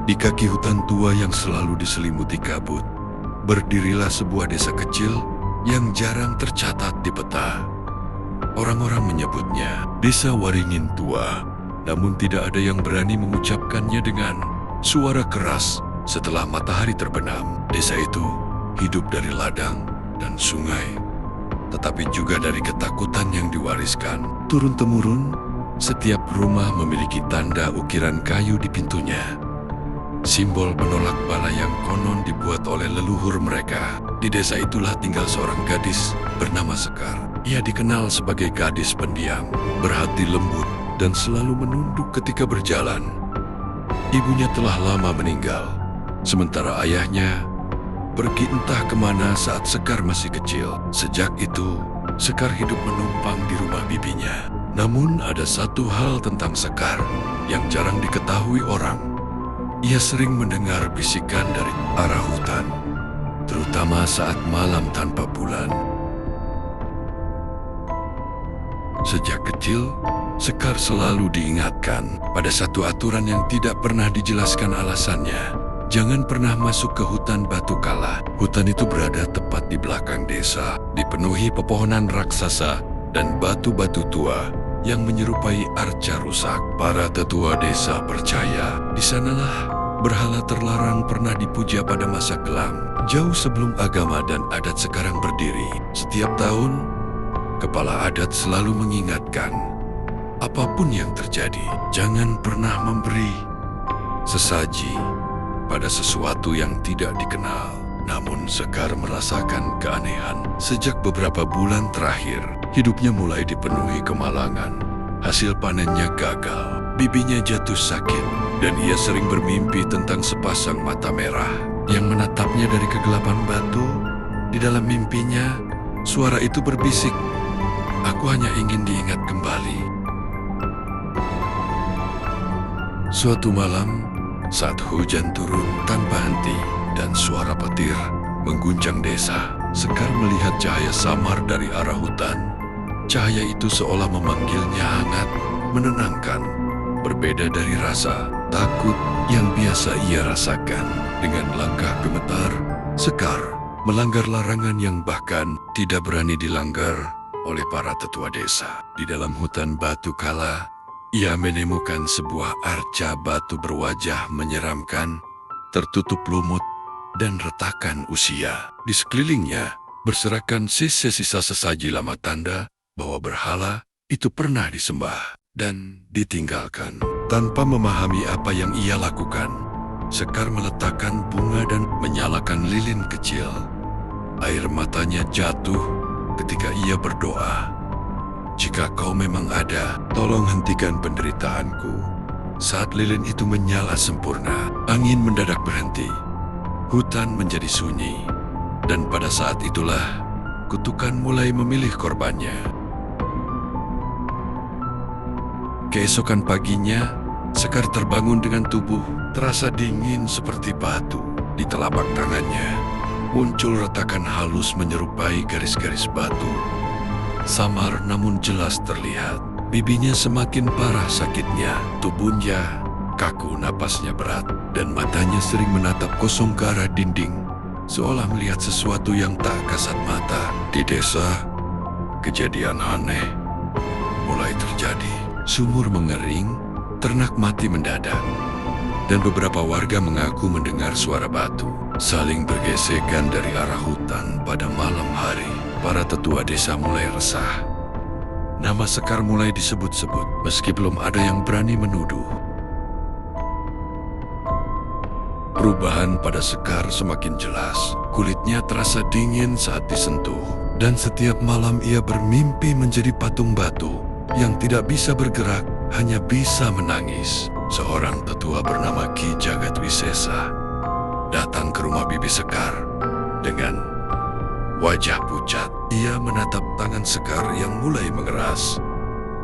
Di kaki hutan tua yang selalu diselimuti kabut, berdirilah sebuah desa kecil yang jarang tercatat di peta. Orang-orang menyebutnya Desa Waringin Tua, namun tidak ada yang berani mengucapkannya dengan suara keras setelah matahari terbenam. Desa itu hidup dari ladang dan sungai, tetapi juga dari ketakutan yang diwariskan turun-temurun. Setiap rumah memiliki tanda ukiran kayu di pintunya, simbol penolak bala yang konon dibuat oleh leluhur mereka. Di desa itulah tinggal seorang gadis bernama Sekar. Ia dikenal sebagai gadis pendiam, berhati lembut, dan selalu menunduk ketika berjalan. Ibunya telah lama meninggal, sementara ayahnya pergi entah kemana saat Sekar masih kecil. Sejak itu, Sekar hidup menumpang di rumah bibinya. Namun ada satu hal tentang Sekar yang jarang diketahui orang. Ia sering mendengar bisikan dari arah hutan, terutama saat malam tanpa bulan. Sejak kecil, Sekar selalu diingatkan pada satu aturan yang tidak pernah dijelaskan alasannya. Jangan pernah masuk ke hutan Batu Kala. Hutan itu berada tepat di belakang desa, dipenuhi pepohonan raksasa dan batu-batu tua yang menyerupai arca rusak. Para tetua desa percaya di sanalah berhala terlarang pernah dipuja pada masa kelam, jauh sebelum agama dan adat sekarang berdiri. Setiap tahun, kepala adat selalu mengingatkan, apapun yang terjadi, jangan pernah memberi sesaji pada sesuatu yang tidak dikenal. Namun Sekar merasakan keanehan. Sejak beberapa bulan terakhir, hidupnya mulai dipenuhi kemalangan. Hasil panennya gagal, bibinya jatuh sakit, dan ia sering bermimpi tentang sepasang mata merah yang menatapnya dari kegelapan batu. Di dalam mimpinya, suara itu berbisik, "Aku hanya ingin diingat kembali." Suatu malam, saat hujan turun tanpa henti dan suara petir mengguncang desa, Sekar melihat cahaya samar dari arah hutan. Cahaya itu seolah memanggilnya hangat, menenangkan, berbeda dari rasa takut yang biasa ia rasakan. Dengan langkah gemetar, Sekar melanggar larangan yang bahkan tidak berani dilanggar oleh para tetua desa. Di dalam hutan Batu Kala, ia menemukan sebuah arca batu berwajah menyeramkan, tertutup lumut dan retakan usia. Di sekelilingnya berserakan sisa-sisa sesaji lama, tanda bahwa berhala itu pernah disembah dan ditinggalkan. Tanpa memahami apa yang ia lakukan, Sekar meletakkan bunga dan menyalakan lilin kecil. Air matanya jatuh ketika ia berdoa, "Jika kau memang ada, tolong hentikan penderitaanku." Saat lilin itu menyala sempurna, angin mendadak berhenti. Hutan menjadi sunyi, dan pada saat itulah kutukan mulai memilih korbannya. Keesokan paginya, Sekar terbangun dengan tubuh terasa dingin seperti batu. Di telapak tangannya muncul retakan halus menyerupai garis-garis batu. Samar namun jelas terlihat. Bibinya semakin parah sakitnya, tubuhnya kaku, napasnya berat, dan matanya sering menatap kosong ke arah dinding, seolah melihat sesuatu yang tak kasat mata. Di desa, kejadian aneh mulai terjadi. Sumur mengering, ternak mati mendadak, dan beberapa warga mengaku mendengar suara batu saling bergesekan dari arah hutan pada malam hari. Para tetua desa mulai resah. Nama Sekar mulai disebut-sebut, meski belum ada yang berani menuduh. Perubahan pada Sekar semakin jelas. Kulitnya terasa dingin saat disentuh, dan setiap malam ia bermimpi menjadi patung batu yang tidak bisa bergerak, hanya bisa menangis. Seorang tetua bernama Ki Jagatwisesa datang ke rumah bibi Sekar dengan wajah pucat. Ia menatap tangan Sekar yang mulai mengeras.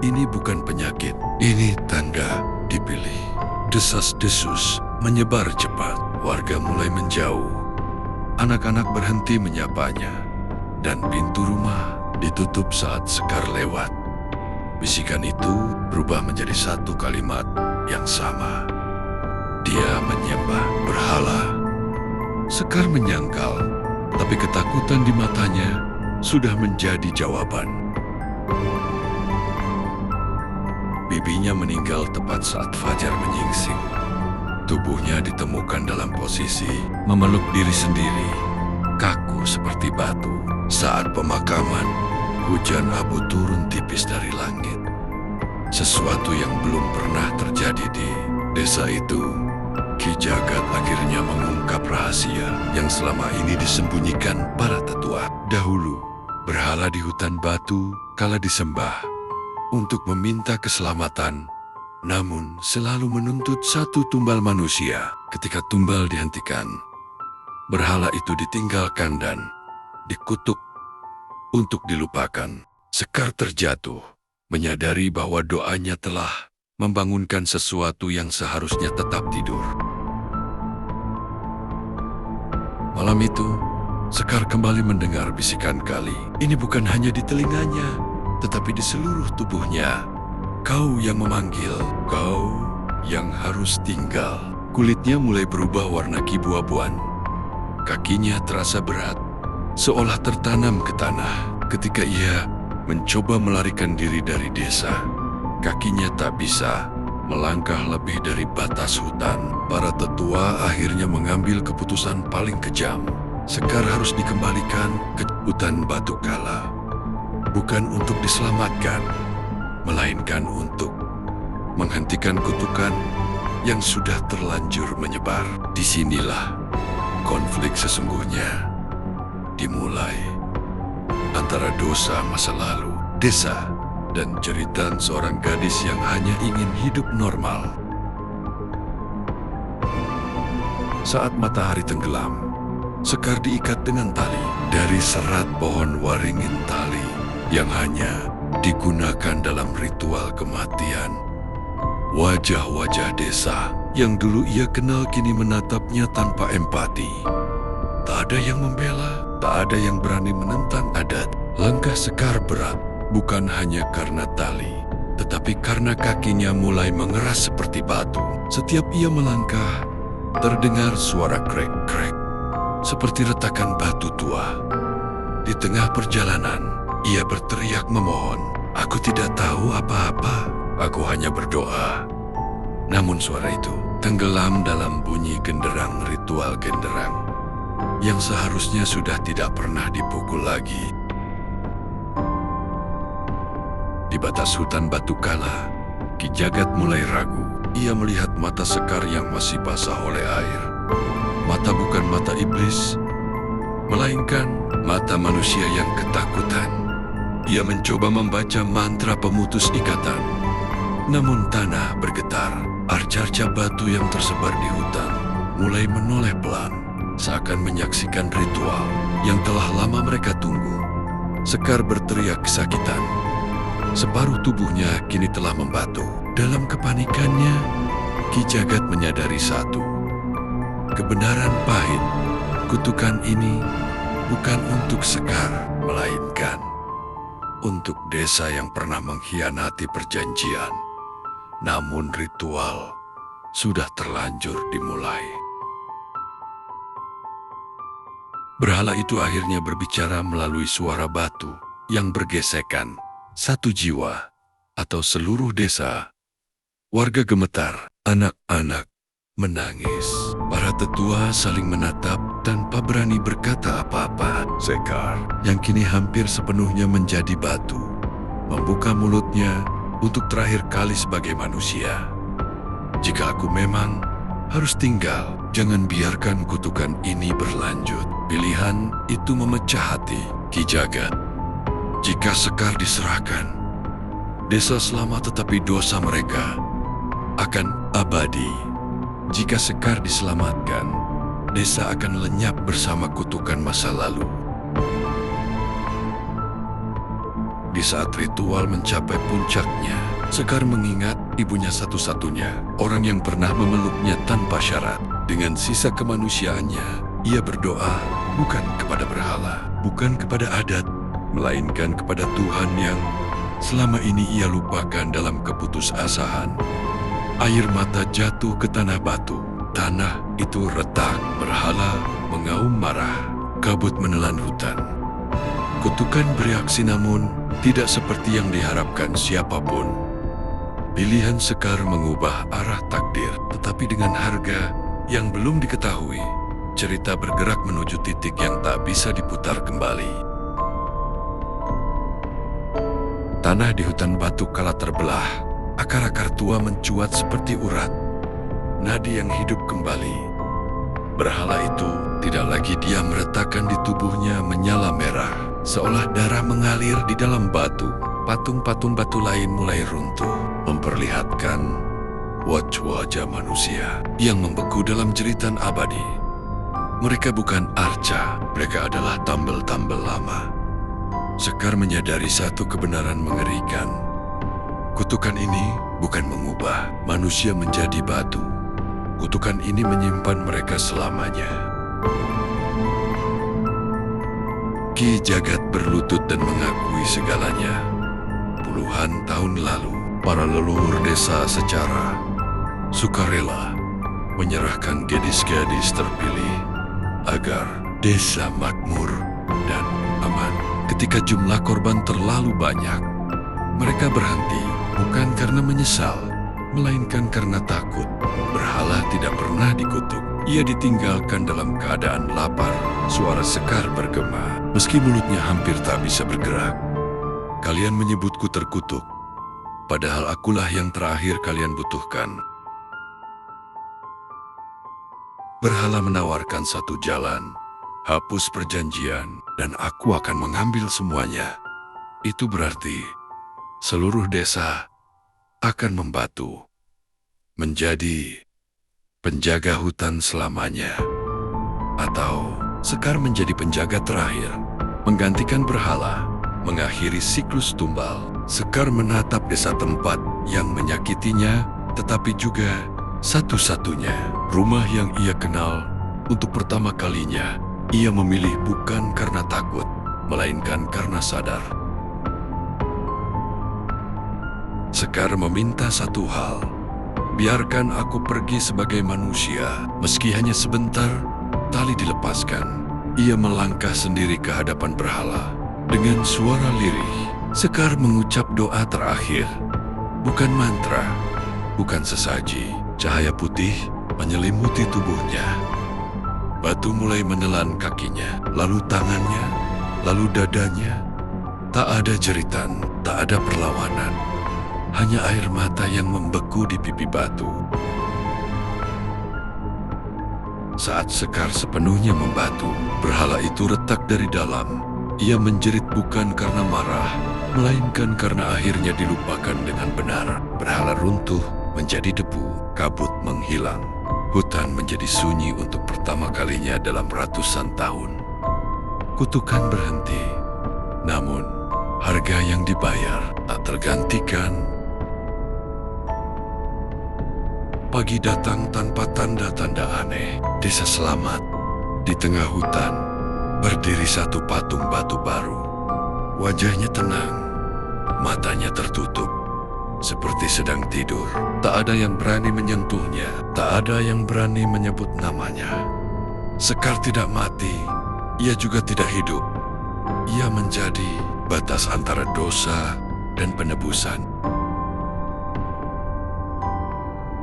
Ini bukan penyakit, ini tanda dipilih. Desas-desus menyebar cepat. Warga mulai menjauh. Anak-anak berhenti menyapanya, dan pintu rumah ditutup saat Sekar lewat. Bisikan itu berubah menjadi satu kalimat yang sama. Ia menyembah berhala. Sekar menyangkal, tapi ketakutan di matanya sudah menjadi jawaban. Bibinya meninggal tepat saat fajar menyingsing. Tubuhnya ditemukan dalam posisi memeluk diri sendiri, kaku seperti batu. Saat pemakaman, hujan abu turun tipis dari langit. Sesuatu yang belum pernah terjadi di desa itu. Ki Jagat akhirnya mengungkap rahasia yang selama ini disembunyikan para tetua. Dahulu, berhala di hutan batu kala disembah untuk meminta keselamatan, namun selalu menuntut satu tumbal manusia. Ketika tumbal dihentikan, berhala itu ditinggalkan dan dikutuk untuk dilupakan. Sekar terjatuh, menyadari bahwa doanya telah membangunkan sesuatu yang seharusnya tetap tidur. Malam itu, Sekar kembali mendengar bisikan Kali. Ini bukan hanya di telinganya, tetapi di seluruh tubuhnya. Kau yang memanggil, kau yang harus tinggal. Kulitnya mulai berubah warna keabu-abuan. Kakinya terasa berat, seolah tertanam ke tanah. Ketika ia mencoba melarikan diri dari desa, kakinya tak bisa melangkah lebih dari batas hutan. Para tetua akhirnya mengambil keputusan paling kejam. Sekar harus dikembalikan ke hutan batu kala. Bukan untuk diselamatkan, melainkan untuk menghentikan kutukan yang sudah terlanjur menyebar. Disinilah konflik sesungguhnya dimulai antara dosa masa lalu, desa, dan jeritan seorang gadis yang hanya ingin hidup normal. Saat matahari tenggelam, Sekar diikat dengan tali dari serat pohon waringin tali yang hanya digunakan dalam ritual kematian. Wajah-wajah desa yang dulu ia kenal kini menatapnya tanpa empati. Tak ada yang membela, tak ada yang berani menentang adat. Langkah Sekar berat, bukan hanya karena tali, tetapi karena kakinya mulai mengeras seperti batu. Setiap ia melangkah, terdengar suara krek-krek, seperti retakan batu tua. Di tengah perjalanan, ia berteriak memohon, "Aku tidak tahu apa-apa, aku hanya berdoa." Namun suara itu tenggelam dalam bunyi genderang ritual genderang, yang seharusnya sudah tidak pernah dipukul lagi. Di batas hutan batu kala, Ki Jagat mulai ragu. Ia melihat mata Sekar yang masih basah oleh air. Mata bukan mata iblis, melainkan mata manusia yang ketakutan. Ia mencoba membaca mantra pemutus ikatan. Namun tanah bergetar. Arca-arca batu yang tersebar di hutan mulai menoleh pelan, seakan menyaksikan ritual yang telah lama mereka tunggu. Sekar berteriak kesakitan. Separuh tubuhnya kini telah membatu. Dalam kepanikannya, Ki Jagat menyadari satu. Kebenaran pahit, kutukan ini bukan untuk Sekar, melainkan untuk desa yang pernah mengkhianati perjanjian. Namun ritual sudah terlanjur dimulai. Berhala itu akhirnya berbicara melalui suara batu yang bergesekan. Satu jiwa atau seluruh desa. Warga gemetar, anak-anak menangis. Para tetua saling menatap tanpa berani berkata apa-apa. Sekar, yang kini hampir sepenuhnya menjadi batu, membuka mulutnya untuk terakhir kali sebagai manusia. Jika aku memang harus tinggal, jangan biarkan kutukan ini berlanjut. Pilihan itu memecah hati Ki Jagat. Jika Sekar diserahkan, desa selamat tetapi dosa mereka akan abadi. Jika Sekar diselamatkan, desa akan lenyap bersama kutukan masa lalu. Di saat ritual mencapai puncaknya, Sekar mengingat ibunya satu-satunya, orang yang pernah memeluknya tanpa syarat. Dengan sisa kemanusiaannya, ia berdoa bukan kepada berhala, bukan kepada adat, melainkan kepada Tuhan yang selama ini ia lupakan dalam keputusasaan. Air mata jatuh ke tanah batu. Tanah itu retak, berhala mengaum marah, kabut menelan hutan. Kutukan bereaksi namun tidak seperti yang diharapkan siapapun. Pilihan Sekar mengubah arah takdir, tetapi dengan harga yang belum diketahui. Cerita bergerak menuju titik yang tak bisa diputar kembali. Tanah di hutan batu kala terbelah, akar-akar tua mencuat seperti urat. Nadi yang hidup kembali. Berhala itu tidak lagi diam, retakan di tubuhnya menyala merah, seolah darah mengalir di dalam batu. Patung-patung batu lain mulai runtuh, memperlihatkan wajah manusia yang membeku dalam jeritan abadi. Mereka bukan arca, mereka adalah tambel-tambel lama. Sekar menyadari satu kebenaran mengerikan. Kutukan ini bukan mengubah manusia menjadi batu. Kutukan ini menyimpan mereka selamanya. Ki Jagat berlutut dan mengakui segalanya. Puluhan tahun lalu, para leluhur desa secara sukarela menyerahkan gadis-gadis terpilih agar desa makmur dan aman. Ketika jumlah korban terlalu banyak, mereka berhenti bukan karena menyesal, melainkan karena takut. Berhala tidak pernah dikutuk. Ia ditinggalkan dalam keadaan lapar. Suara Sekar bergema, meski mulutnya hampir tak bisa bergerak. Kalian menyebutku terkutuk, padahal akulah yang terakhir kalian butuhkan. Berhala menawarkan satu jalan, hapus perjanjian, dan aku akan mengambil semuanya. Itu berarti seluruh desa akan membatu, menjadi penjaga hutan selamanya. Atau Sekar menjadi penjaga terakhir, menggantikan berhala, mengakhiri siklus tumbal. Sekar menatap desa tempat yang menyakitinya, tetapi juga satu-satunya rumah yang ia kenal. Untuk pertama kalinya, ia memilih bukan karena takut, melainkan karena sadar. Sekar meminta satu hal, biarkan aku pergi sebagai manusia, meski hanya sebentar. Tali dilepaskan, ia melangkah sendiri ke hadapan berhala. Dengan suara lirih, Sekar mengucap doa terakhir, bukan mantra, bukan sesaji. Cahaya putih menyelimuti tubuhnya. Batu mulai menelan kakinya, lalu tangannya, lalu dadanya. Tak ada jeritan, tak ada perlawanan. Hanya air mata yang membeku di pipi batu. Saat Sekar sepenuhnya membatu, berhala itu retak dari dalam. Ia menjerit bukan karena marah, melainkan karena akhirnya dilupakan dengan benar. Berhala runtuh menjadi debu, kabut menghilang. Hutan menjadi sunyi untuk pertama kalinya dalam ratusan tahun. Kutukan berhenti, namun harga yang dibayar tak tergantikan. Pagi datang tanpa tanda-tanda aneh. Desa selamat. Di tengah hutan, berdiri satu patung batu baru. Wajahnya tenang, matanya tertutup, seperti sedang tidur. Tak ada yang berani menyentuhnya, tak ada yang berani menyebut namanya. Sekar tidak mati, ia juga tidak hidup. Ia menjadi batas antara dosa dan penebusan.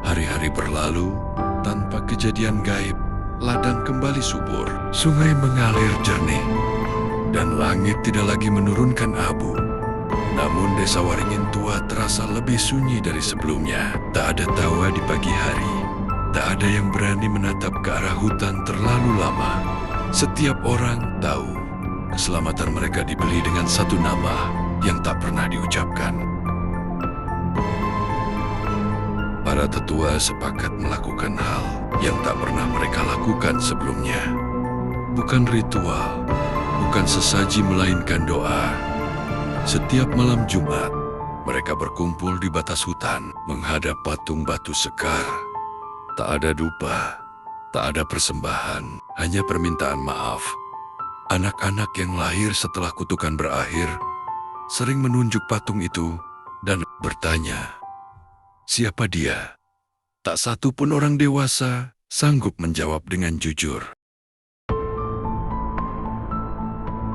Hari-hari berlalu, tanpa kejadian gaib, ladang kembali subur, sungai mengalir jernih, dan langit tidak lagi menurunkan abu. Namun desa Waringin tua terasa lebih sunyi dari sebelumnya. Tak ada tawa di pagi hari, tak ada yang berani menatap ke arah hutan terlalu lama. Setiap orang tahu, keselamatan mereka dibeli dengan satu nama yang tak pernah diucapkan. Para tetua sepakat melakukan hal yang tak pernah mereka lakukan sebelumnya. Bukan ritual, bukan sesaji, melainkan doa. Setiap malam Jumat, mereka berkumpul di batas hutan, menghadap patung batu Sekar. Tak ada dupa, tak ada persembahan, hanya permintaan maaf. Anak-anak yang lahir setelah kutukan berakhir sering menunjuk patung itu dan bertanya, siapa dia? Tak satu pun orang dewasa sanggup menjawab dengan jujur.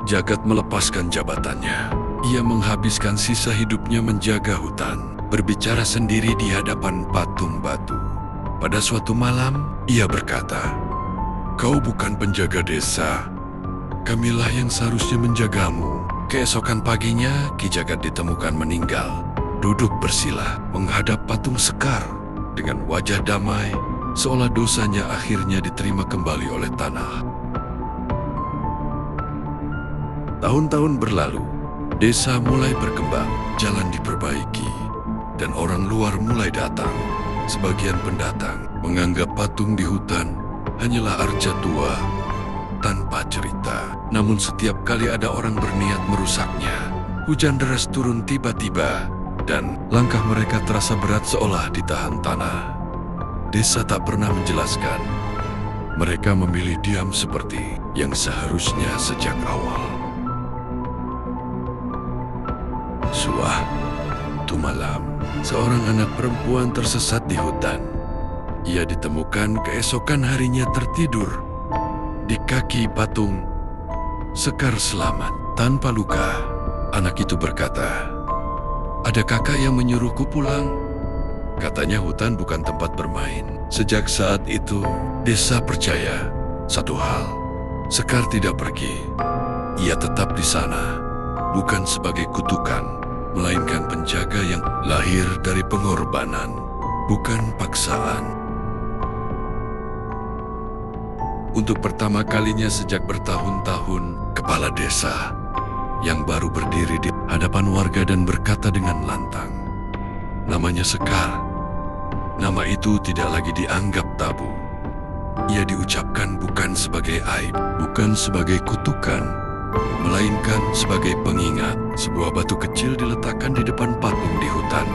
Jagat melepaskan jabatannya. Ia menghabiskan sisa hidupnya menjaga hutan, berbicara sendiri di hadapan patung batu. Pada suatu malam, ia berkata, "Kau bukan penjaga desa. Kamilah yang seharusnya menjagamu." Keesokan paginya, Ki Jagat ditemukan meninggal, duduk bersila menghadap patung Sekar dengan wajah damai, seolah dosanya akhirnya diterima kembali oleh tanah. Tahun-tahun berlalu, desa mulai berkembang, jalan diperbaiki, dan orang luar mulai datang. Sebagian pendatang menganggap patung di hutan hanyalah arca tua tanpa cerita. Namun setiap kali ada orang berniat merusaknya, hujan deras turun tiba-tiba, dan langkah mereka terasa berat seolah ditahan tanah. Desa tak pernah menjelaskan. Mereka memilih diam seperti yang seharusnya sejak awal. Suatu malam, seorang anak perempuan tersesat di hutan. Ia ditemukan keesokan harinya tertidur di kaki patung Sekar selamat, tanpa luka. Anak itu berkata, "Ada kakak yang menyuruhku pulang. Katanya hutan bukan tempat bermain." Sejak saat itu, desa percaya satu hal, Sekar tidak pergi. Ia tetap di sana, bukan sebagai kutukan, melainkan penjaga yang lahir dari pengorbanan, bukan paksaan. Untuk pertama kalinya sejak bertahun-tahun, kepala desa yang baru berdiri di hadapan warga dan berkata dengan lantang, "Namanya Sekar." Nama itu tidak lagi dianggap tabu. Ia diucapkan bukan sebagai aib, bukan sebagai kutukan, melainkan sebagai pengingat. Sebuah batu kecil diletakkan di depan patung di hutan,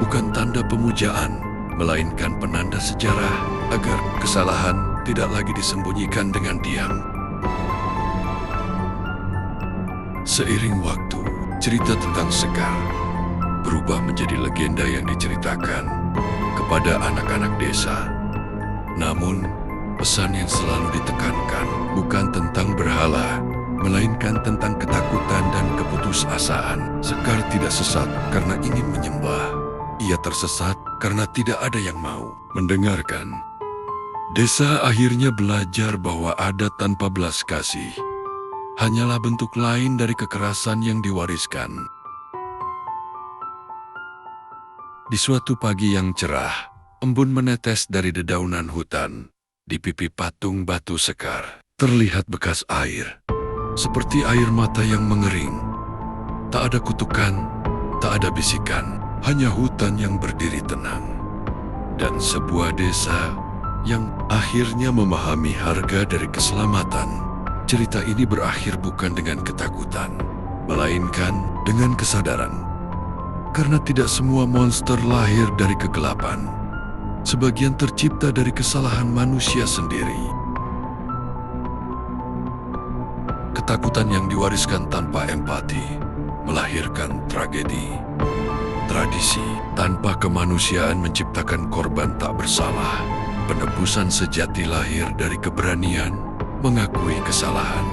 bukan tanda pemujaan, melainkan penanda sejarah agar kesalahan tidak lagi disembunyikan dengan diam. Seiring waktu, cerita tentang Sekar berubah menjadi legenda yang diceritakan kepada anak-anak desa. Namun, pesan yang selalu ditekankan bukan tentang berhala, melainkan tentang ketakutan dan keputusasaan. Sekar tidak sesat karena ingin menyembah. Ia tersesat karena tidak ada yang mau mendengarkan. Desa akhirnya belajar bahwa adat tanpa belas kasih hanyalah bentuk lain dari kekerasan yang diwariskan. Di suatu pagi yang cerah, embun menetes dari dedaunan hutan. Di pipi patung batu Sekar terlihat bekas air, seperti air mata yang mengering. Tak ada kutukan, tak ada bisikan, hanya hutan yang berdiri tenang. Dan sebuah desa yang akhirnya memahami harga dari keselamatan. Cerita ini berakhir bukan dengan ketakutan, melainkan dengan kesadaran. Karena tidak semua monster lahir dari kegelapan. Sebagian tercipta dari kesalahan manusia sendiri. Ketakutan yang diwariskan tanpa empati melahirkan tragedi. Tradisi tanpa kemanusiaan menciptakan korban tak bersalah. Penebusan sejati lahir dari keberanian mengakui kesalahan.